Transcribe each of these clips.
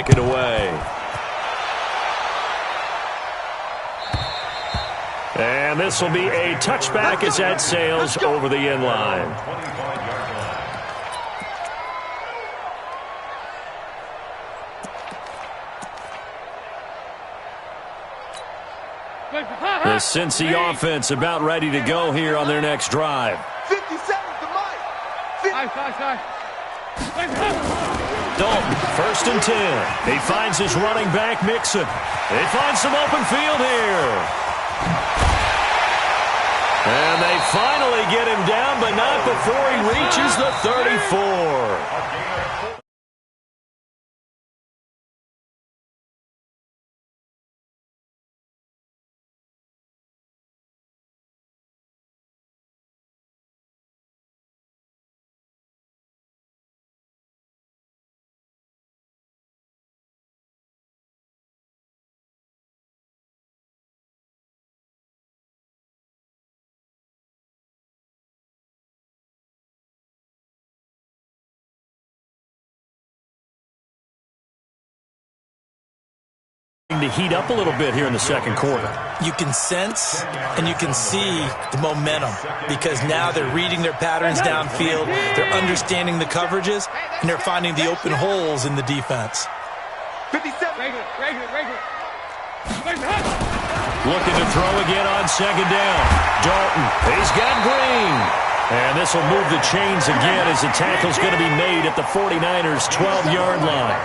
kick it away. And this will be a touchback as that sails over the end line. The Cincy offense about ready to go here on their next drive. 50 seconds to Mike. Dalton, 1st and 10. He finds his running back, Mixon. They find some open field here. And they finally get him down, but not before he reaches the 34. To heat up a little bit here in the second quarter. You can sense and you can see the momentum because now they're reading their patterns downfield, they're understanding the coverages, and they're finding the open holes in the defense. 57. Looking to throw again on second down. Dalton, he's got Green. And this will move the chains again as the tackle's going to be made at the 49ers' 12-yard line.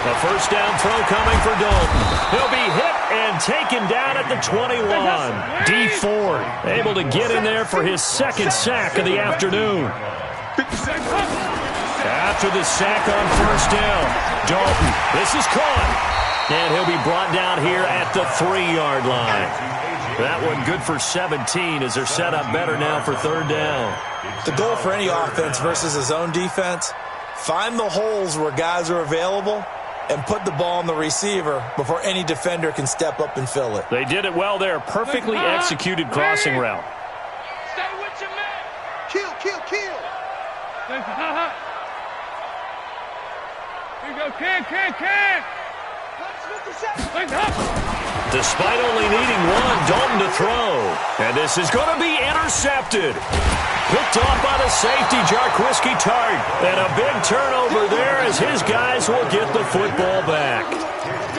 A first down throw coming for Dalton. He'll be hit and taken down at the 21. D. Ford able to get in there for his second sack of the afternoon. After the sack on first down, Dalton, this is caught. And he'll be brought down here at the 3-yard line. That one good for 17 as they're set up better now for third down. The goal for any offense versus his own defense, find the holes where guys are available and put the ball on the receiver before any defender can step up and fill it. They did it well there. Perfectly executed crossing route. Stay with your man. Kill. Here you go, kick. Despite only needing one, Dalton to throw. And this is going to be intercepted. Picked off by the safety, Jarquiski Tart. And a big turnover there as his guys will get the football back.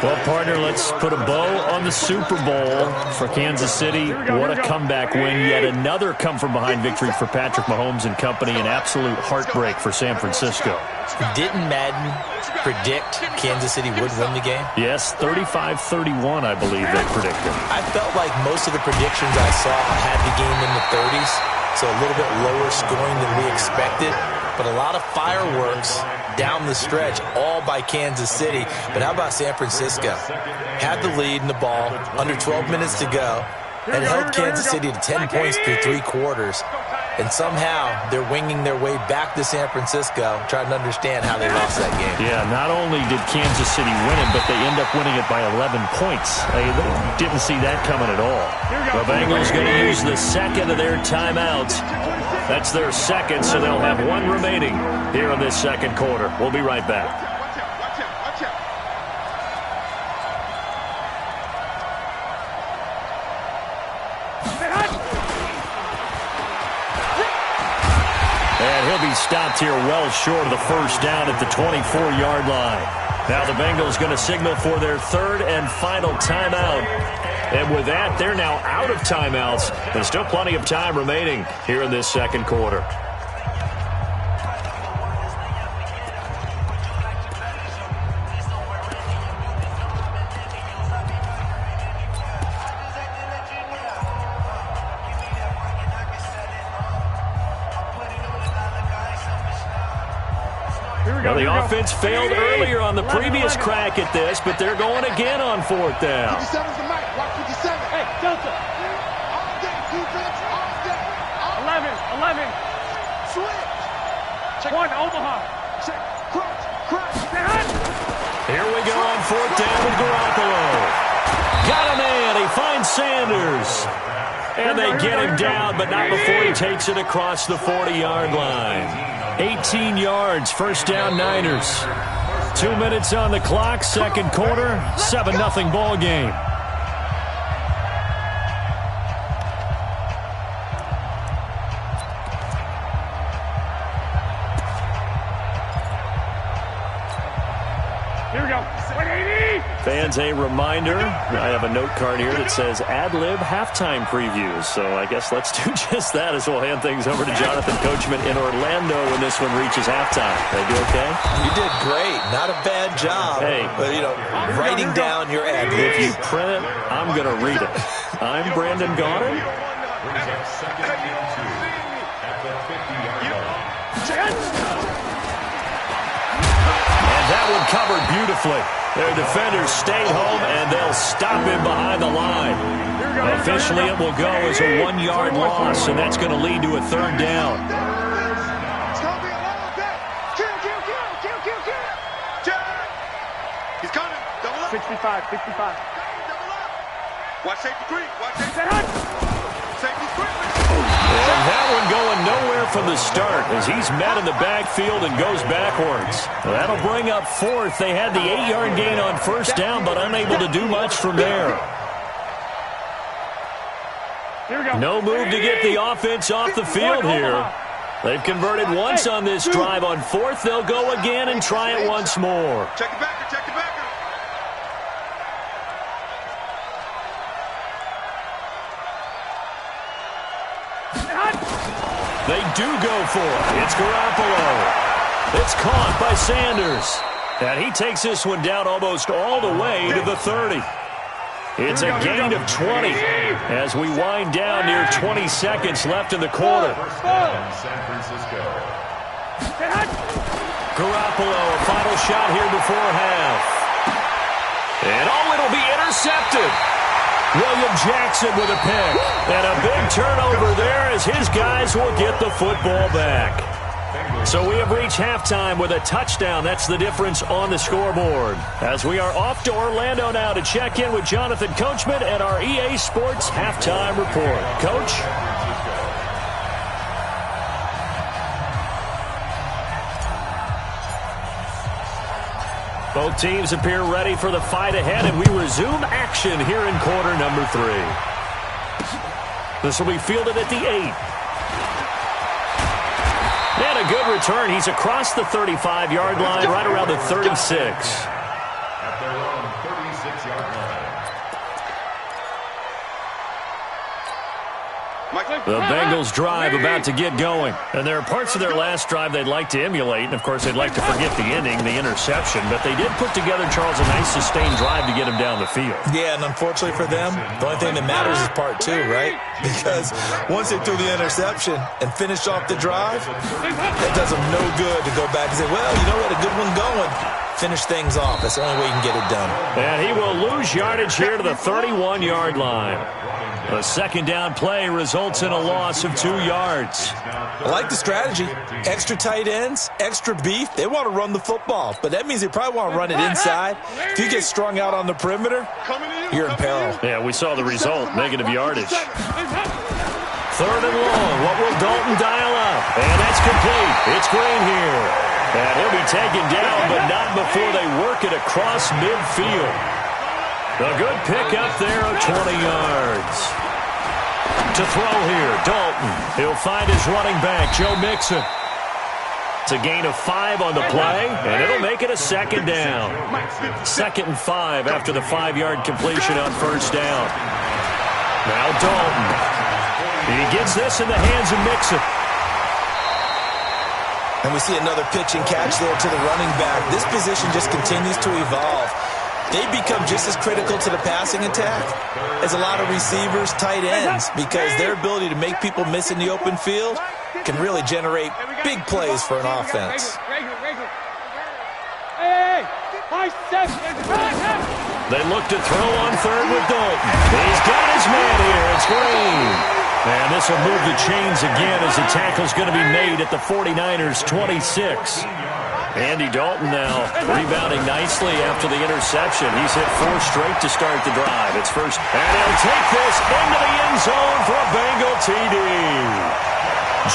Well, partner, let's put a bow on the Super Bowl for Kansas City. What a comeback win. Yet another come-from-behind victory for Patrick Mahomes and company. An absolute heartbreak for San Francisco. Didn't Madden predict Kansas City would win the game? Yes, 35-31, I believe they predicted. I felt like most of the predictions I saw had the game in the 30s, so a little bit lower scoring than we expected. But a lot of fireworks down the stretch, all by Kansas City. But how about San Francisco? Had the lead in the ball, under 12 minutes to go, and held Kansas City to 10 points through 3 quarters. And somehow they're winging their way back to San Francisco, trying to understand how they lost that game. Yeah, not only did Kansas City win it, but they end up winning it by 11 points. They didn't see that coming at all. The Bengals going to use the second of their timeouts. That's their second, so they'll have one remaining here in this second quarter. We'll be right back. And he'll be stopped here well short of the first down at the 24-yard line. Now the Bengals going to signal for their third and final timeout. And with that, they're now out of timeouts. There's still plenty of time remaining here in this second quarter. Well, the offense failed earlier on the previous crack at this, but they're going again on fourth down. 57's the mic. Watch 57. Hey, Delta. All day, defense, all day. 11. Switch. One, Omaha. Crunch. Here we go on fourth down with Garoppolo. Got him in. He finds Sanders. And they get him down, but not before he takes it across the 40-yard line. 18 yards, first down Niners. 2 minutes on the clock, second quarter, 7-0 ball game. Here we go. 180. Fans, a reminder, I have a note card here that says ad-lib halftime previews. So I guess let's do just that as we'll hand things over to Jonathan Coachman in Orlando when this one reaches halftime. They do okay? You did great. Not a bad job. Hey. But, writing down your ad-libs. If you print it, I'm going to read it. I'm Brandon Gaudin. And that one covered beautifully. Their defenders stayed home, and they'll stop him behind the line. Officially, it will go as a 1-yard loss, and that's going to lead to a third down. It's going to be a long day. Kill. He's coming. Double up. 65. Double up. Watch safety creep. Safety creep. And that one going nowhere from the start as he's met in the backfield and goes backwards. That'll bring up fourth. They had the 8-yard gain on first down, but unable to do much from there. Here we go. No move to get the offense off the field here. They've converted once on this drive. On fourth, they'll go again and try it once more. Check it back. They do go for it. It's Garoppolo. It's caught by Sanders. And he takes this one down almost all the way to the 30. It's a gain of 20 as we wind down near 20 seconds left in the quarter. Garoppolo, a final shot here before half. And it'll be intercepted. William Jackson with a pick. And a big turnover there as his guys will get the football back. So we have reached halftime with a touchdown. That's the difference on the scoreboard. As we are off to Orlando now to check in with Jonathan Coachman and our EA Sports halftime report. Coach? Both teams appear ready for the fight ahead, and we resume action here in quarter number 3. This will be fielded at the 8. And a good return. He's across the 35-yard line, right around the 36. At their own 36-yard line. The Bengals drive about to get going. And there are parts of their last drive they'd like to emulate. And, of course, they'd like to forget the ending, the interception. But they did put together, Charles, a nice sustained drive to get him down the field. Yeah, and unfortunately for them, the only thing that matters is part 2, right? Because once they threw the interception and finished off the drive, it does them no good to go back and say, well, you know what, a good one going. Finish things off. That's the only way you can get it done. And he will lose yardage here to the 31-yard line. A second down play results in a loss of 2 yards. I like the strategy. Extra tight ends, extra beef. They want to run the football, but that means they probably want to run it inside. If you get strung out on the perimeter, you're in peril. Yeah, we saw the result, negative yardage. Third and long. What will Dalton dial up? And that's complete. It's Green here. And he'll be taken down, but not before they work it across midfield. A good pick up there of 20 yards. To throw here, Dalton. He'll find his running back, Joe Mixon. It's a gain of 5 on the play, and it'll make it a second down. 2nd and 5 after the 5-yard completion on first down. Now Dalton. He gets this in the hands of Mixon. And we see another pitch and catch there to the running back. This position just continues to evolve. They become just as critical to the passing attack as a lot of receivers, tight ends, because their ability to make people miss in the open field can really generate big plays for an offense. They look to throw on third with Dalton. He's got his man here. It's Green. And this will move the chains again as the tackle's going to be made at the 49ers' 26. Andy Dalton now rebounding nicely after the interception. He's hit 4 straight to start the drive. It's first, and he'll take this into the end zone for a Bengal TD.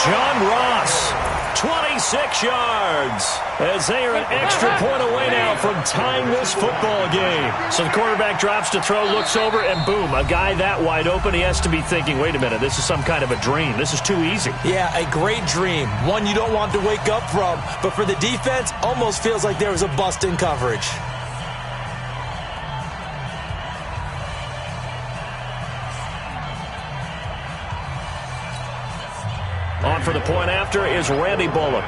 John Ross 26 yards, as they are an extra point away now from tying this football game. So the quarterback drops to throw, looks over, and boom, a guy that wide open, he has to be thinking, wait a minute, this is some kind of a dream. This is too easy. Yeah, a great dream. One you don't want to wake up from. But for the defense, almost feels like there was a bust in coverage. On for the point after is Randy Bullock.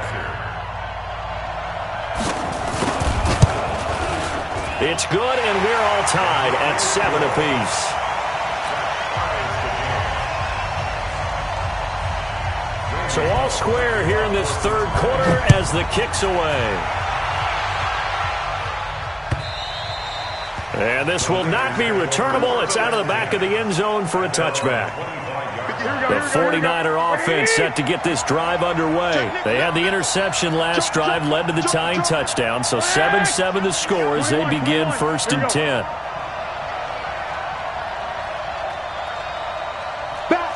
It's good, and we're all tied at 7 apiece. So all square here in this third quarter as the kick's away. And this will not be returnable. It's out of the back of the end zone for a touchback. The 49er offense set to get this drive underway. They had the interception last drive, led to the tying touchdown. So 7-7 the score as they begin 1st and 10. Back.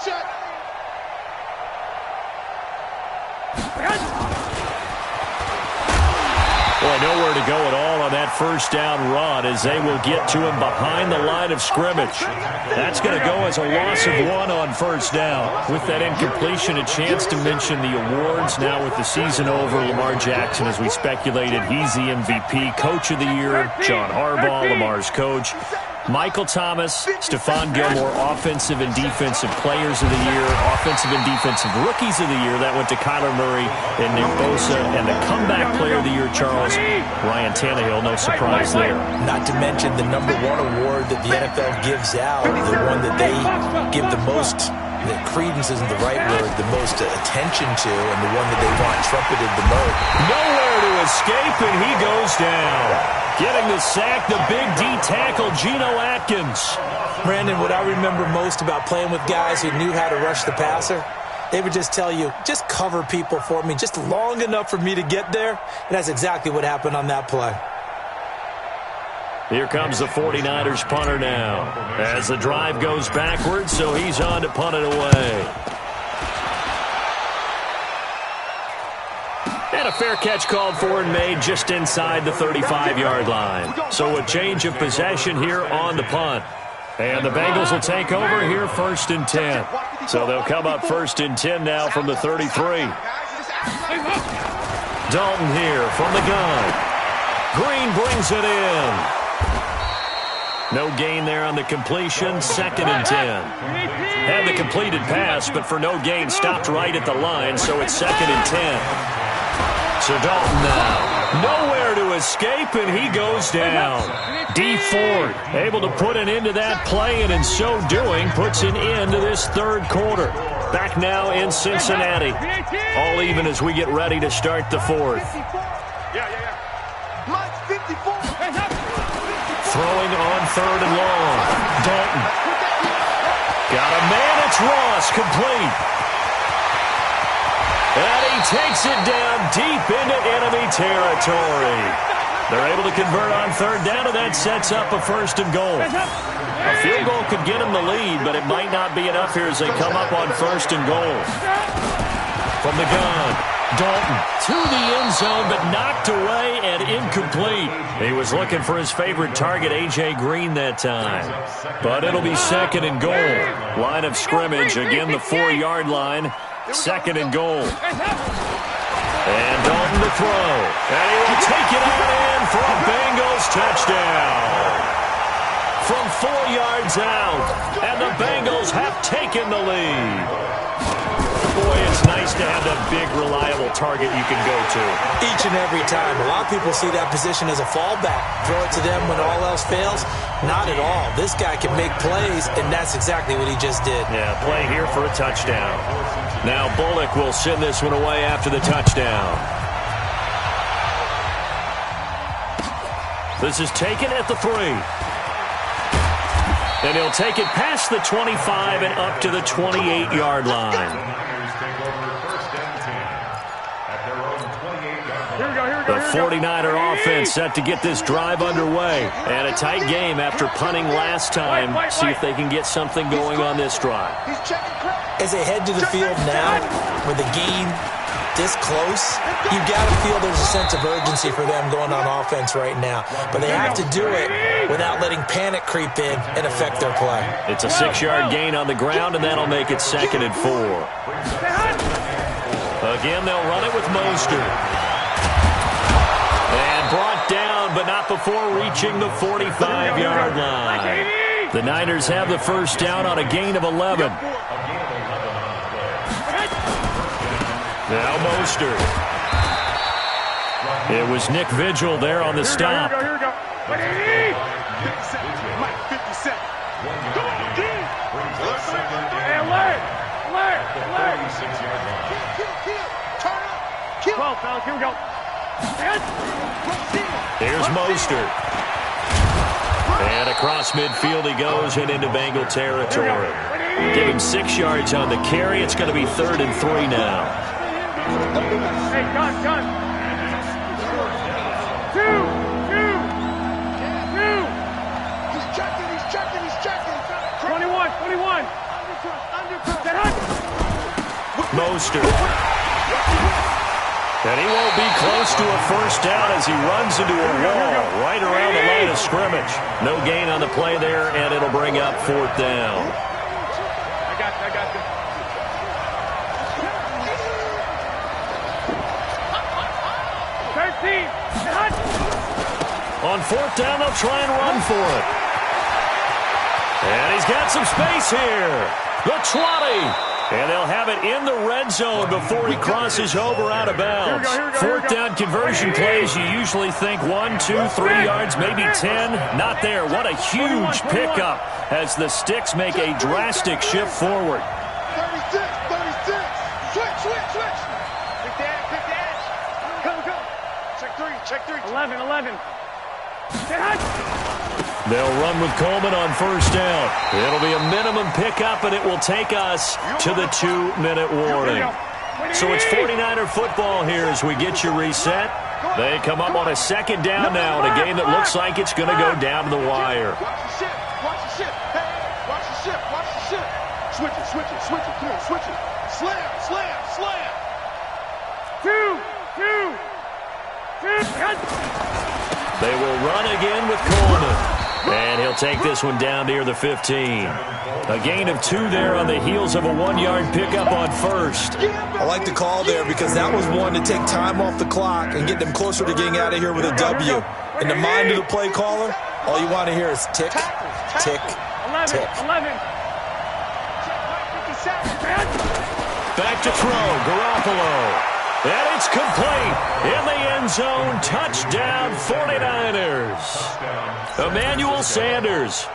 Check. Boy, nowhere to go at all on that first down run as they will get to him behind the line of scrimmage. That's going to go as a loss of 1 on first down. With that incompletion, a chance to mention the awards. Now with the season over, Lamar Jackson, as we speculated, he's the MVP, Coach of the Year, John Harbaugh, Lamar's coach. Michael Thomas, Stephon Gilmore, Offensive and Defensive Players of the Year, Offensive and Defensive Rookies of the Year. That went to Kyler Murray and Nick Bosa. And the Comeback Player of the Year, Charles, Ryan Tannehill, no surprise there. Not to mention the #1 award that the NFL gives out, the one that they give the most, the credence isn't the right word, the most attention to, and the one that they want trumpeted the most. Nowhere to escape, and he goes down. Getting the sack, the big D tackle, Geno Atkins. Brandon, what I remember most about playing with guys who knew how to rush the passer, they would just tell you, just cover people for me, just long enough for me to get there. And that's exactly what happened on that play. Here comes the 49ers punter now. As the drive goes backwards, so he's on to punt it away. And a fair catch called for and made just inside the 35-yard line. So a change of possession here on the punt. And the Bengals will take over here 1st and 10. So they'll come up 1st and 10 now from the 33. Dalton here from the gun. Green brings it in. No gain there on the completion, 2nd and 10. Had the completed pass, but for no gain, stopped right at the line, so it's 2nd and 10. So Dalton now, nowhere to escape, and he goes down. D Ford able to put an end to that play, and in so doing, puts an end to this third quarter. Back now in Cincinnati. All even as we get ready to start the fourth. Throwing on 3rd and long. Dalton. Got a man, it's Ross, complete. And he takes it down deep into enemy territory. They're able to convert on 3rd down, and that sets up a 1st and goal. A field goal could get them the lead, but it might not be enough here as they come up on 1st and goal. From the gun, Dalton to the end zone, but knocked away and incomplete. He was looking for his favorite target, A.J. Green, that time. But it'll be 2nd and goal. Line of scrimmage, again the 4-yard line. 2nd and goal. And Dalton to throw. And he will take it out in for a Bengals touchdown. From 4 yards out. And the Bengals have taken the lead. Boy, it's nice to have that big, reliable target you can go to. Each and every time. A lot of people see that position as a fallback. Throw it to them when all else fails. Not at all. This guy can make plays, and that's exactly what he just did. Yeah, play here for a touchdown. Now Bullock will send this one away after the touchdown. This is taken at the 3. And he'll take it past the 25 and up to the 28-yard line. The The 49er offense set to get this drive underway. And a tight game after punting last time. See if they can get something going on this drive. As they head to the field now, with the game this close, you got to feel there's a sense of urgency for them going on offense right now. But they have to do it without letting panic creep in and affect their play. It's a 6-yard gain on the ground, and that'll make it 2nd and 4. Again, they'll run it with Mostert. And brought down, but not before reaching the 45-yard line. The Niners have the first down on a gain of 11. Now Mostert. It was Nick Vigil there on the stop. Here we go. 50 seconds. Come on, King. Hey, alert. Turn up. Kill. 12, fellas. Here we go. Here's Mostert. And across midfield he goes and into Bengal territory. Give him 6 yards on the carry. It's going to be 3rd and 3 now. Hey, gun. 2. He's checking. 21. Get up. Mostert. And he won't be close to a first down as he runs into a wall right around the line of scrimmage. No gain on the play there, and it'll bring up 4th down. I got you. On 4th down, they'll try and run for it. And he's got some space here. The 20. And they'll have it in the red zone before he crosses over out of bounds. 4th down conversion plays, you usually think 1, 2, 3 yards, maybe 10. Not there. What a huge pickup as the Sticks make a drastic shift forward. 36. Switch. Pick the edge. Go. Check 3. 11. They'll run with Coleman on first down. It'll be a minimum pickup, and it will take us to the 2-minute warning. So it's 49er football here as we get you reset. They come up on a 2nd down now in a game that looks like it's going to go down to the wire. Watch the shift. Hey, watch the shift. Switch it. Come on, switch it. Slam. 2. They will run again with Coleman. And he'll take this one down near the 15. A gain of 2 there on the heels of a 1-yard pickup on first. I like the call there because that was one to take time off the clock and get them closer to getting out of here with a W. In the mind of the play caller, all you want to hear is tick, tick, tick. 11. Back to throw, Garoppolo. And it's complete. In the end zone, touchdown 49ers. Emmanuel Sanders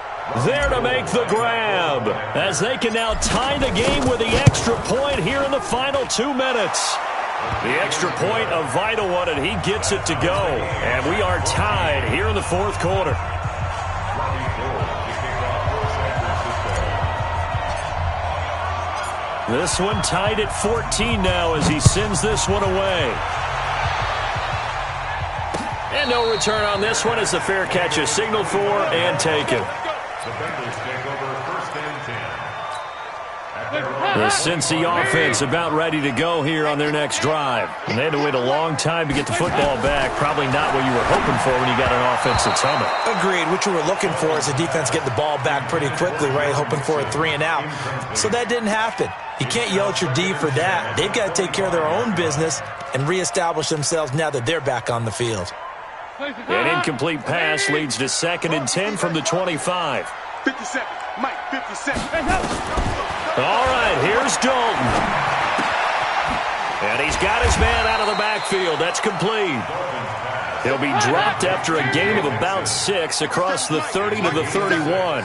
there to make the grab as they can now tie the game with the extra point here in the final 2 minutes. The extra point, a vital one, and he gets it to go. And we are tied here in the 4th quarter. This one tied at 14 now as he sends this one away. And no return on this one as the fair catch is signaled for and taken. The Cincy offense about ready to go here on their next drive. And they had to wait a long time to get the football back. Probably not what you were hoping for when you got an offense that's humming. Agreed. What you were looking for is the defense getting the ball back pretty quickly, right? Hoping for a 3 and out. So that didn't happen. You can't yell at your D for that. They've got to take care of their own business and reestablish themselves now that they're back on the field. An incomplete pass leads to 2nd and 10 from the 25. 50 seconds. Mike, 50 seconds. All right, here's Dalton. And he's got his man out of the backfield. That's complete. He'll be dropped after a gain of about 6 across the 30 to the 31.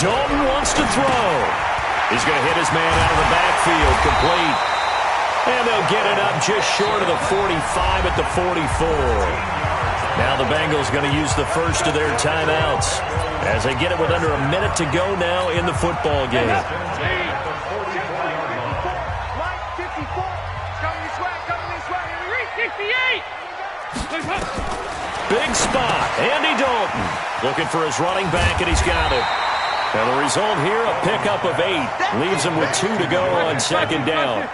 Dalton wants to throw. He's going to hit his man out of the backfield, complete. And they'll get it up just short of the 45 at the 44. Now the Bengals going to use the first of their timeouts as they get it with under a minute to go now in the football game. Line 54. Coming this way. Here we Big spot. Andy Dalton looking for his running back, and he's got it. And the result here, a pickup of 8. Leaves him with 2 to go on second down.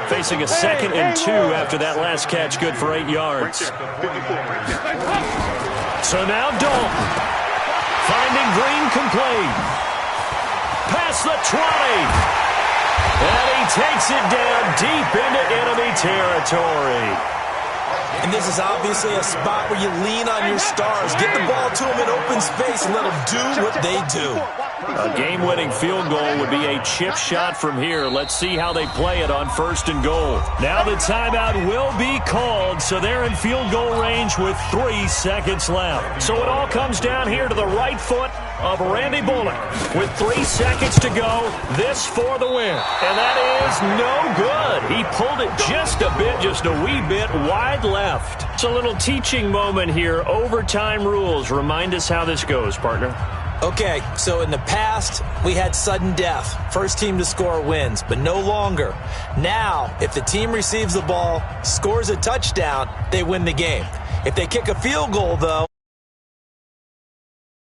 Facing a 2nd and 2 after that last catch, good for 8 yards. So now Dalton finding Green complete. Past the 20. And he takes it down deep into enemy territory. And this is obviously a spot where you lean on your stars. Get the ball to them in open space and let them do what they do. A game-winning field goal would be a chip shot from here. Let's see how they play it on 1st and goal. Now the timeout will be called, so they're in field goal range with 3 seconds left. So it all comes down here to the right foot of Randy Bullock. With 3 seconds to go, this for the win. And that is no good. He pulled it just a wee bit wide left. It's a little teaching moment here. Overtime rules. Remind us how this goes, partner. Okay, so in the past, we had sudden death. First team to score wins, but no longer. Now, if the team receives the ball, scores a touchdown, they win the game. If they kick a field goal, though,